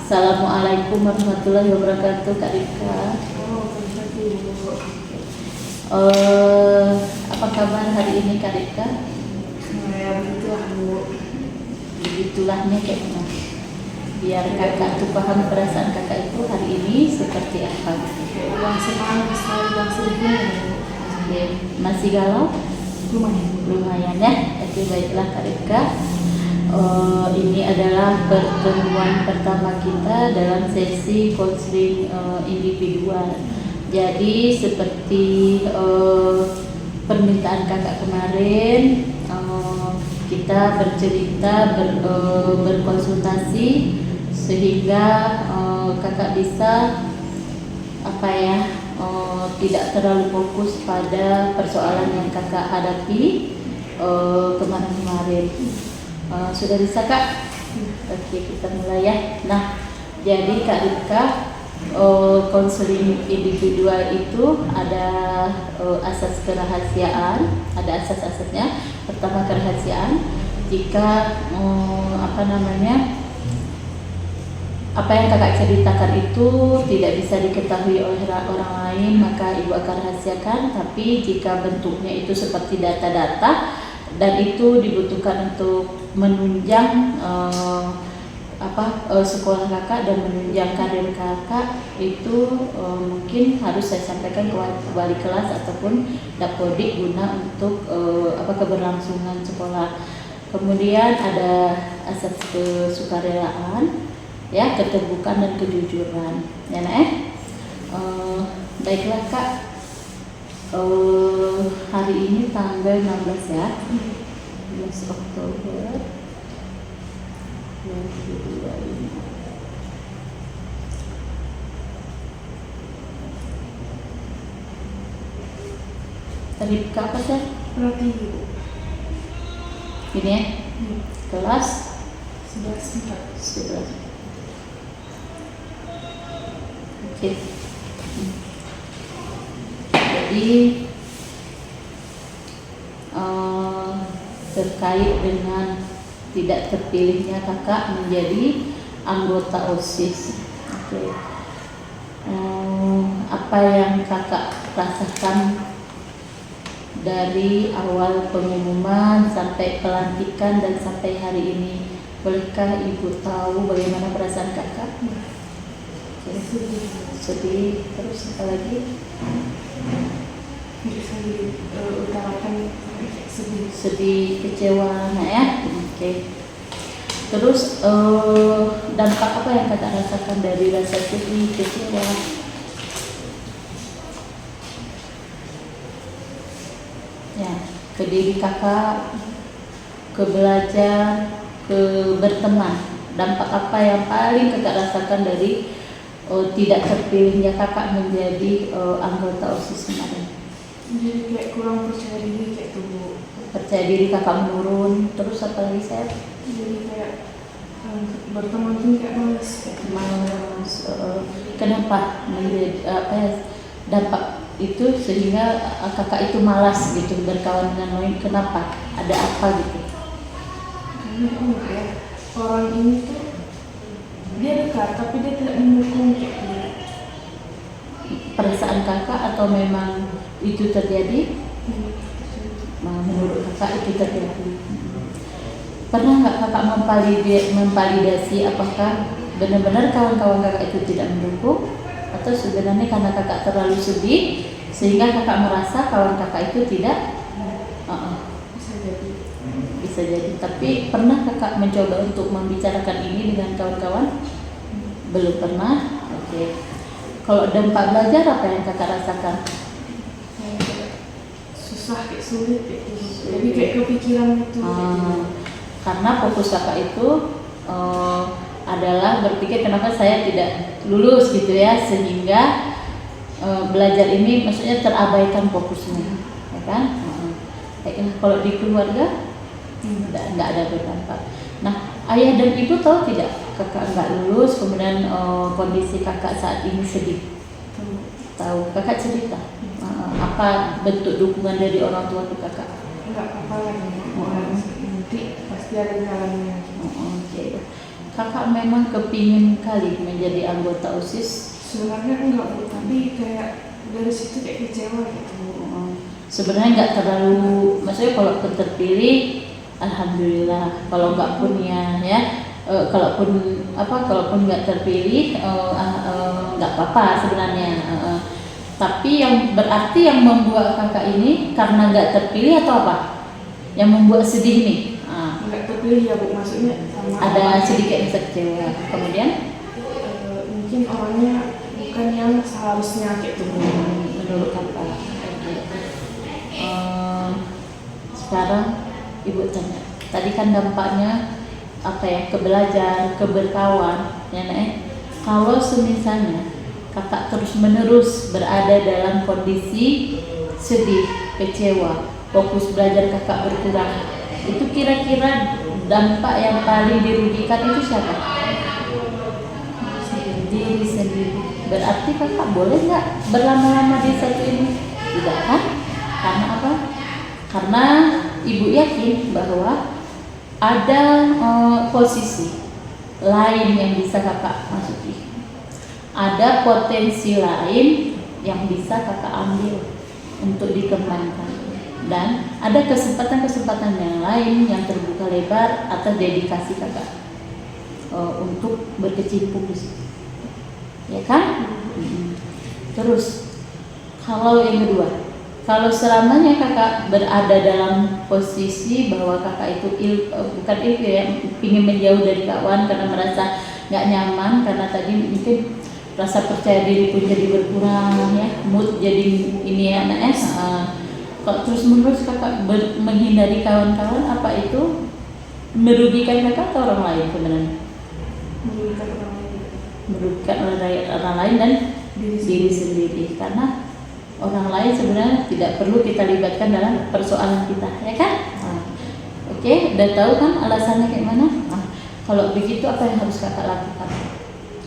Assalamualaikum warahmatullahi wabarakatuh, Kak Rika. Apa kabar hari ini, Kak Rika? Ya begitulah Bu. Begitulahnya kayak gimana? Biar kakak tuh paham perasaan kakak itu hari ini seperti apa gitu. Uang sekarang sekali uang seribu ya Bu. Oke, masih galau? Lumayan. Lumayan ya. Oke, baiklah Kak Rika. Ini adalah pertemuan pertama kita dalam sesi konseling individual. Jadi seperti permintaan kakak kemarin, kita bercerita, berkonsultasi sehingga kakak bisa tidak terlalu fokus pada persoalan yang kakak hadapi kemarin-kemarin. Sudah bisa Kak? Oke, kita mulai ya. Nah, jadi Kak Rika, konseling individual itu ada asas kerahasiaan, ada asas-asasnya. Pertama, kerahasiaan. Jika apa yang kakak ceritakan itu tidak bisa diketahui oleh orang lain, maka ibu akan rahasiakan. Tapi jika bentuknya itu seperti data-data dan itu dibutuhkan untuk menunjang sekolah kakak dan menunjang karir kakak, itu mungkin harus saya sampaikan ke wali kelas ataupun dapodik guna untuk keberlangsungan sekolah. Kemudian ada asas kesukarelaan, ya, keterbukaan dan kejujuran, ya baiklah Kak. Hari ini tanggal 16 ya, 16 Oktober 2025. Tadi apa sih? Berarti Bu. Ini ya, kelas 11. Oke. Jadi terkait dengan tidak terpilihnya kakak menjadi anggota OSIS. Oke. Apa yang kakak rasakan dari awal pengumuman sampai pelantikan dan sampai hari ini? Bolehkah ibu tahu bagaimana perasaan kakak? Sedih, terus apa lagi? Bisa diutarakan Sedih, kecewa, ya. Oke. Terus dampak apa yang kakak rasakan dari rasa sedih, kecewa? Ya, ke diri kakak, ke belajar, ke berteman. Dampak apa yang paling kakak rasakan dari tidak terpilihnya kakak menjadi anggota OSIS kemarin? Jadi kayak kurang percaya diri kayak tuh Bu. Percaya diri kakak menurun. Terus apa lagi saya? Jadi kayak berteman pun kayak males. Kenapa menjadi dampak itu sehingga kakak itu malas gitu berkawan dengan lain? Kenapa? Ada apa gitu? Karena orang ini tuh dia dekat tapi dia tidak mendukung kayak gitu. Perasaan kakak atau memang itu terjadi? Menurut kakak itu terjadi. Pernah nggak kakak memvalidasi apakah benar-benar kawan-kawan kakak itu tidak mendukung, atau sebenarnya karena kakak terlalu sedih sehingga kakak merasa kawan kakak itu tidak? Bisa jadi. Tapi pernah kakak mencoba untuk membicarakan ini dengan kawan-kawan? Belum pernah. Oke. Kalau dampak belajar apa yang kakak rasakan? Susah, kayak sulit kayak gitu. Jadi kayak kepikiran itu. Karena fokus kakak itu adalah berpikir kenapa saya tidak lulus gitu ya, sehingga belajar ini maksudnya terabaikan fokusnya, ya kan? Kalau di keluarga nggak ada berdampak. Nah, ayah dan ibu tahu tidak kakak nggak lulus, kemudian kondisi kakak saat ini sedih? Tahu. Kakak cerita apa bentuk dukungan dari orang tua ke kakak? Enggak apa-apa lagi. Nanti pasti ada jalannya. Oke. kakak memang kepingin kali menjadi anggota OSIS? Sebenarnya enggak Bu, tapi kayak dari situ kayak kecewa gitu. Sebenarnya nggak terlalu, maksudnya kalau pun terpilih, alhamdulillah. Kalau nggak pun kalaupun nggak terpilih, nggak apa-apa sebenarnya. Tapi yang berarti yang membuat kakak ini karena nggak terpilih atau apa? Yang membuat sedih nih? Enggak terpilih ya Bu, maksudnya sama Ada sedikit rasa kecewa. Kemudian mungkin orangnya bukan yang seharusnya gitu. menurut kakak. Sekarang ibu tanya, tadi kan dampaknya apa ya, kebelajar, keberkawan, ya Nek. Kalau semisalnya kakak terus menerus berada dalam kondisi sedih, kecewa, fokus belajar kakak berkurang, itu kira-kira dampak yang paling dirugikan itu siapa? Diri sendiri. Berarti kakak boleh nggak berlama-lama di satu ini? Tidak kan? Karena apa? Karena ibu yakin bahwa ada posisi lain yang bisa kakak masuki. Ada potensi lain yang bisa kakak ambil untuk dikembangkan. Dan ada kesempatan-kesempatan yang lain yang terbuka lebar atas dedikasi kakak untuk berkecimpung di situ. Ya kan? Terus kalau yang kedua, kalau selamanya kakak berada dalam posisi bahwa kakak itu bukan ingin menjauh dari kawan karena merasa nggak nyaman, karena tadi mungkin rasa percaya diri pun jadi berkurang, ya, mood jadi ini ya, kalau terus menerus kakak menghindari kawan-kawan, apa itu merugikan kakak atau orang lain sebenarnya? Merugikan orang lain. Merugikan orang lain dan diri sendiri, karena orang lain sebenarnya tidak perlu kita libatkan dalam persoalan kita, ya kan? Oke, udah tahu kan alasannya kayak mana? Kalau begitu apa yang harus kakak lakukan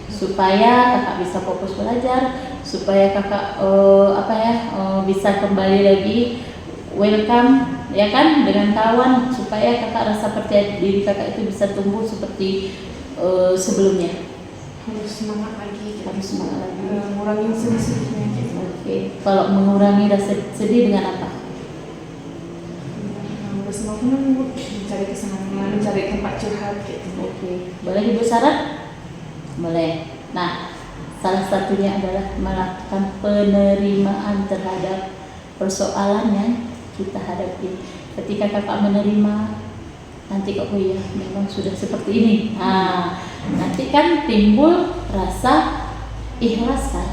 supaya kakak bisa fokus belajar, supaya kakak bisa kembali lagi welcome, ya kan, dengan kawan, supaya kakak rasa percaya diri kakak itu bisa tumbuh seperti sebelumnya. Harus semangat lagi. Harus semangat lagi. Ngurangin sedih-sedihnya gitu. Oke, kalau mengurangi rasa sedih dengan apa? Bersama teman, mencari kesenangan, mencari tempat curhat gitu. Oke, boleh ibu syarat? Boleh. Nah, salah satunya adalah melakukan penerimaan terhadap persoalan yang kita hadapi. Ketika kakak menerima, nanti kok ya memang sudah seperti ini. Nanti kan timbul rasa ikhlas kan.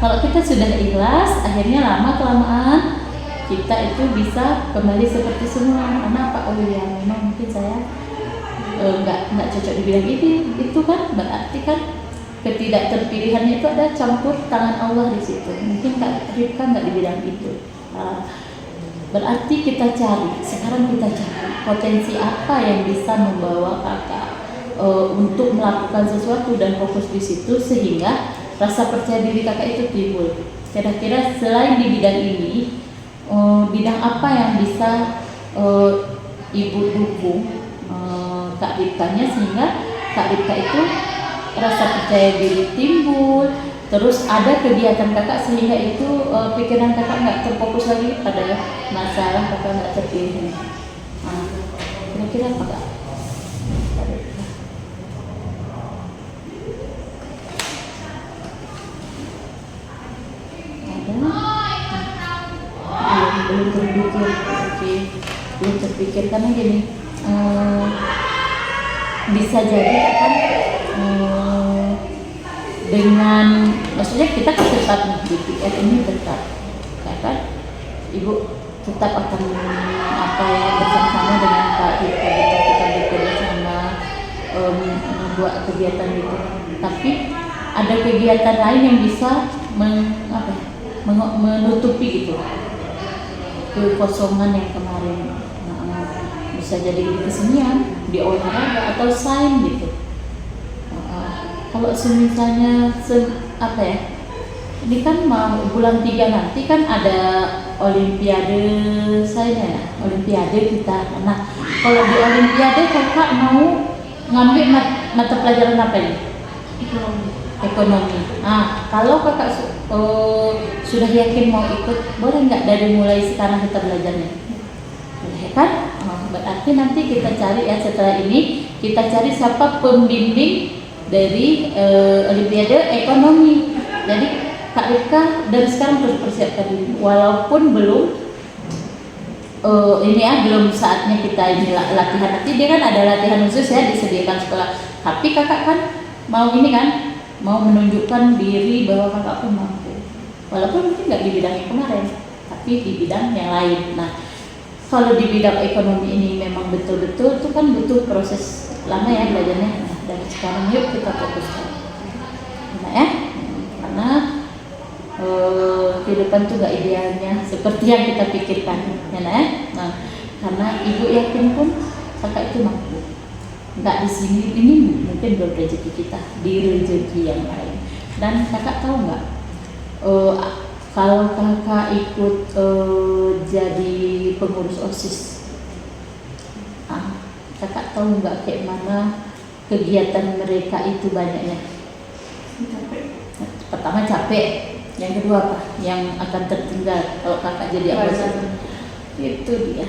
Kalau kita sudah ikhlas, akhirnya lama kelamaan kita itu bisa kembali seperti semula. Karena apa? Oh ya, memang mungkin saya nggak cocok di bidang ini. Itu kan berarti kan ketidakterpilihannya itu ada campur tangan Allah di situ. Mungkin Kak Rifka nggak di bidang itu. Berarti kita cari, sekarang kita cari potensi apa yang bisa membawa kakak untuk melakukan sesuatu dan fokus di situ sehingga rasa percaya diri kakak itu timbul. Kira-kira selain di bidang ini, bidang apa yang bisa ibu dukung Kak Rifkanya sehingga Kak Rifka itu rasa percaya diri timbul, terus ada kegiatan kakak sehingga itu pikiran kakak nggak terfokus lagi pada masalah kakak nggak terpilih. Kira-kira apa Kak? Belum terpikir. Oke, belum terpikir karena gini, bisa jadi kan dengan, maksudnya kita kan tetap di PR ini tetap, ya kan? Ibu tetap akan bersama-sama dengan Pak Rifka, kita bekerja sama membuat kegiatan itu. Tapi ada kegiatan lain yang bisa menutupi gitu kekosongan yang kemarin. Bisa jadi di kesenian, di olahraga atau sains gitu. Kalau misalnya ini kan mau bulan 3 nanti kan ada olimpiade olimpiade kita. Nah, kalau di olimpiade kakak mau ngambil mata pelajaran apa ini? Ekonomi. Ekonomi. Nah, kalau kakak sudah yakin mau ikut, boleh nggak dari mulai sekarang kita belajarnya? Boleh kan? Berarti nanti kita cari ya, setelah ini kita cari siapa pembimbing dari Olimpiade Ekonomi. Jadi Kak Rika dari sekarang terus persiapkan diri, walaupun belum ini ya, belum saatnya kita ini latihan. Nanti dia kan ada latihan khusus ya, disediakan sekolah. Tapi kakak kan mau ini kan, mau menunjukkan diri bahwa kakak pun mampu, walaupun mungkin nggak di bidang yang kemarin, tapi di bidang yang lain. Nah, kalau di bidang ekonomi ini memang betul-betul itu kan butuh proses lama ya belajarnya. Nah, dari sekarang yuk kita fokuskan, nah ya, karena kehidupan tuh gak idealnya seperti yang kita pikirkan, ya nah. Nah, karena ibu yakin pun kakak itu mampu. Nggak di sini ini mungkin belum rezeki kita, di rezeki yang lain. Dan kakak tahu nggak, kalau kakak ikut jadi pengurus OSIS, kakak tahu nggak kayak mana kegiatan mereka itu banyaknya? Pertama capek, yang kedua apa? Yang akan tertinggal kalau kakak jadi anggota. Itu dia.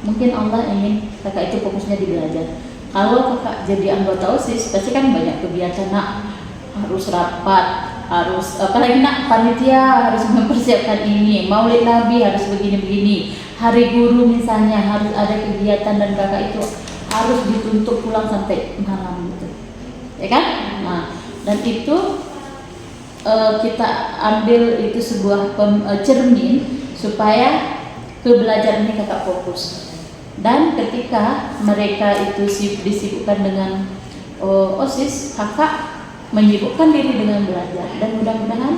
Mungkin Allah ingin kakak itu fokusnya di belajar. Kalau kakak jadi anggota OSIS, pasti kan banyak kegiatan, nak, harus rapat, harus apalagi nak, panitia harus mempersiapkan ini, Maulid Nabi harus begini-begini, hari guru misalnya harus ada kegiatan dan kakak itu harus dituntut pulang sampai malam gitu, ya kan? Nah, dan itu kita ambil itu sebuah cermin supaya kebelajaran ini kakak fokus. Dan ketika mereka itu disibukkan dengan OSIS, kakak menyibukkan diri dengan belajar, dan mudah-mudahan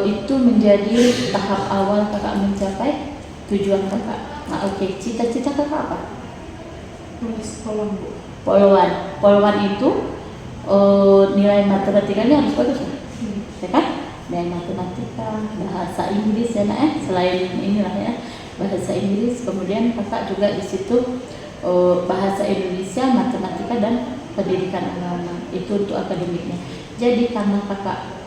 itu menjadi tahap awal kakak mencapai tujuan kakak. Nah, oke, cita-cita kakak apa? Poluan itu nilai matematikanya harus bagus ya kan? Nilai matematika, bahasa Inggris ya nak, selain inilah ya, bahasa Inggris, kemudian kakak juga di situ bahasa Indonesia, matematika dan pendidikan agama, itu untuk akademiknya. Jadi karena kakak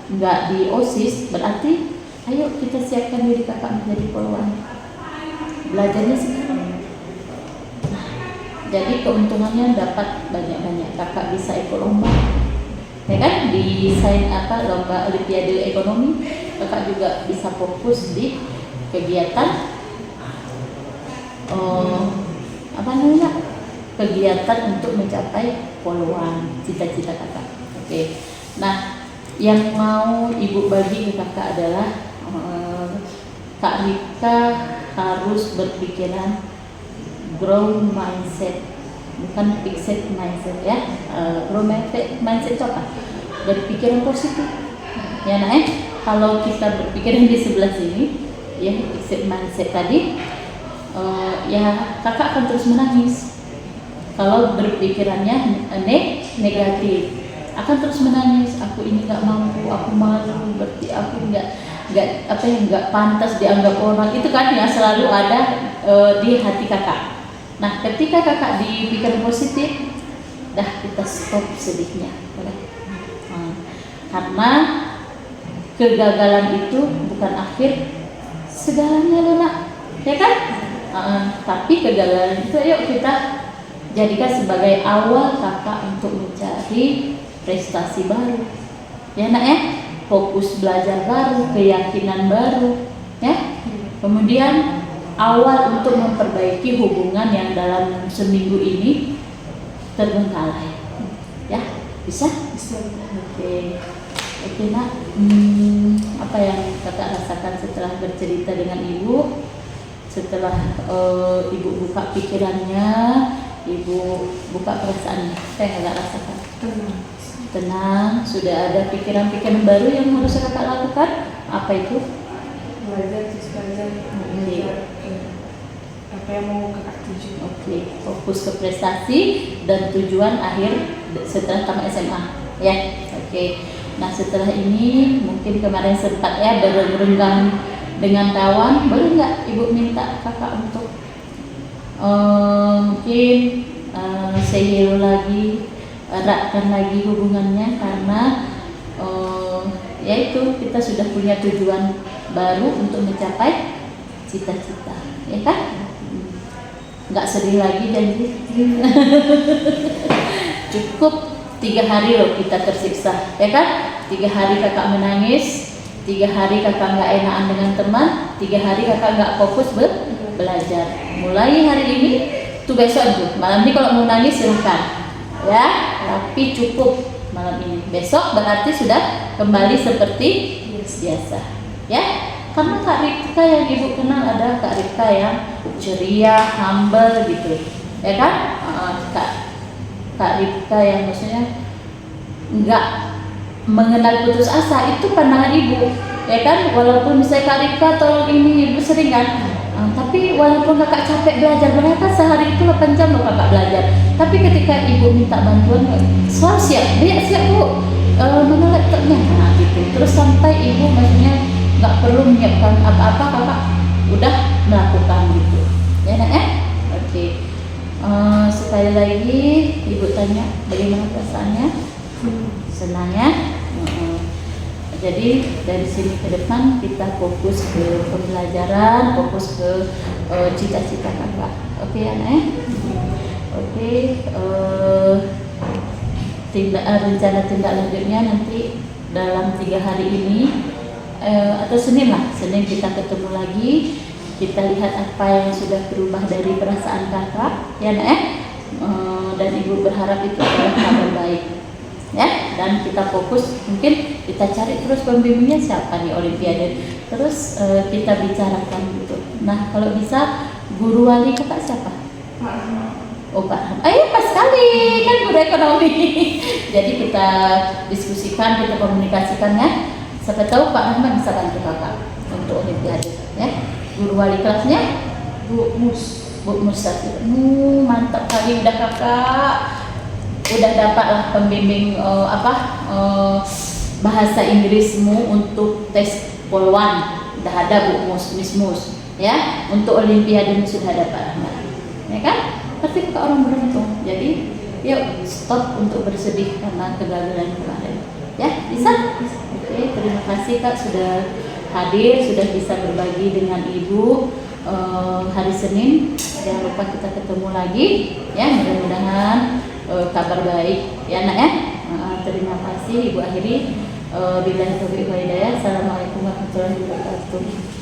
nggak di OSIS, berarti ayo kita siapkan diri kakak menjadi poluan, belajarnya sekarang. Nah, jadi keuntungannya dapat banyak-banyak. Kakak bisa ikut lomba, ya kan, di lomba Olimpiade Ekonomi. Kakak juga bisa fokus di kegiatan kegiatan untuk mencapai poluan, cita-cita kakak. Oke. Nah, yang mau ibu bagi ke kakak adalah Kak Rika harus berpikiran grow mindset, bukan fixed mindset ya. Grow mindset itu apa? Berpikiran positif. Ya nak, kalau kita berpikiran di sebelah sini, ya fixed mindset tadi, ya kakak akan terus menangis. Kalau berpikirannya negatif, akan terus menangis. Aku ini nggak mampu, aku malu, berarti aku nggak pantas dianggap orang. Itu kan yang selalu ada di hati kakak. Nah, ketika kakak dipikir positif, dah kita stop sedihnya, karena kegagalan itu bukan akhir segalanya loh nak, ya kan? Tapi kegagalan itu yuk kita jadikan sebagai awal kakak untuk mencari prestasi baru, ya nak ya, fokus belajar baru, keyakinan baru, ya. Kemudian awal untuk memperbaiki hubungan yang dalam seminggu ini terbengkalai, ya, bisa? Oke, nak, apa yang kakak rasakan setelah bercerita dengan ibu, setelah ibu buka pikirannya, ibu buka perasaannya, apa yang kakak rasakan? Tenang, sudah ada pikiran-pikiran baru yang harus kakak lakukan. Apa itu? Belajar apa yang mau kakak tuju. Oke, fokus ke prestasi dan tujuan akhir setelah tamat SMA, ya. Oke. Nah, setelah ini mungkin kemarin sempat ya berenggang dengan kawan, boleh nggak ibu minta kakak untuk mungkin say hello lagi, eratkan lagi hubungannya karena yaitu kita sudah punya tujuan baru untuk mencapai cita-cita, ya kan? Nggak sedih lagi janji. Cukup 3 hari loh kita tersiksa, ya kan? 3 hari kakak menangis, 3 hari kakak nggak enakan dengan teman, 3 hari kakak nggak fokus belajar. Mulai hari ini tuh besok tuh malam ini kalau mau nangis silahkan, ya. Tapi cukup malam ini. Besok berarti sudah kembali seperti biasa, ya. Karena Kak Ripka yang ibu kenal ada Kak Ripka yang ceria, humble gitu, ya kan? Kak Ripka yang maksudnya nggak mengenal putus asa, itu pandangan ibu, ya kan? Walaupun misalnya Kak Ripka tolong ini ibu sering kan, tapi walaupun kakak capek belajar, mereka sehari itu 8 jam loh kakak belajar, tapi ketika ibu minta bantuan selalu siap, dia siap bu, mana laptopnya, nah gitu. Terus sampai ibu maksudnya nggak perlu menyiapkan apa-apa, kakak udah melakukan gitu, ya nak ya? Oke. Sekali lagi ibu tanya bagaimana perasaannya? Senang ya? Jadi dari sini ke depan kita fokus ke pembelajaran, fokus ke cita-cita kakak. Oke ya nak? Oke. Rencana tindak lanjutnya nanti dalam 3 hari ini atau Senin lah, Senin kita ketemu lagi. Kita lihat apa yang sudah berubah dari perasaan kakak, ya nak? Dan ibu berharap itu adalah kabar baik, ya. Dan kita fokus, mungkin kita cari terus pembimbingnya siapa nih Olimpiade. Terus kita bicarakan gitu. Nah kalau bisa guru wali kakak siapa? Oh Pak Rahman. Ayo pas sekali kan guru ekonomi. Jadi kita diskusikan, kita komunikasikan ya. Siapa tahu Pak Rahman bisa bantu kakak untuk Olimpiade, ya. Guru wali kelasnya Bu Mustaqil. Mantap kali udah kakak udah dapatlah pembimbing bahasa Inggrismu untuk tes Polwan, udah ada Bu Miss Mus, ya. Untuk Olimpiade sudah dapat, ya kan? Tapi kakak orang beruntung. Jadi yuk stop untuk bersedih karena kegagalan kemarin, ya. Bisa? Oke, terima kasih kak sudah hadir, sudah bisa berbagi dengan ibu. Hari Senin jangan lupa kita ketemu lagi, ya. Mudah-mudahan kabar baik, ya nak ya. Terima kasih ibu akhiri. Billahi taufiq wal hidayah. Assalamualaikum warahmatullahi wabarakatuh.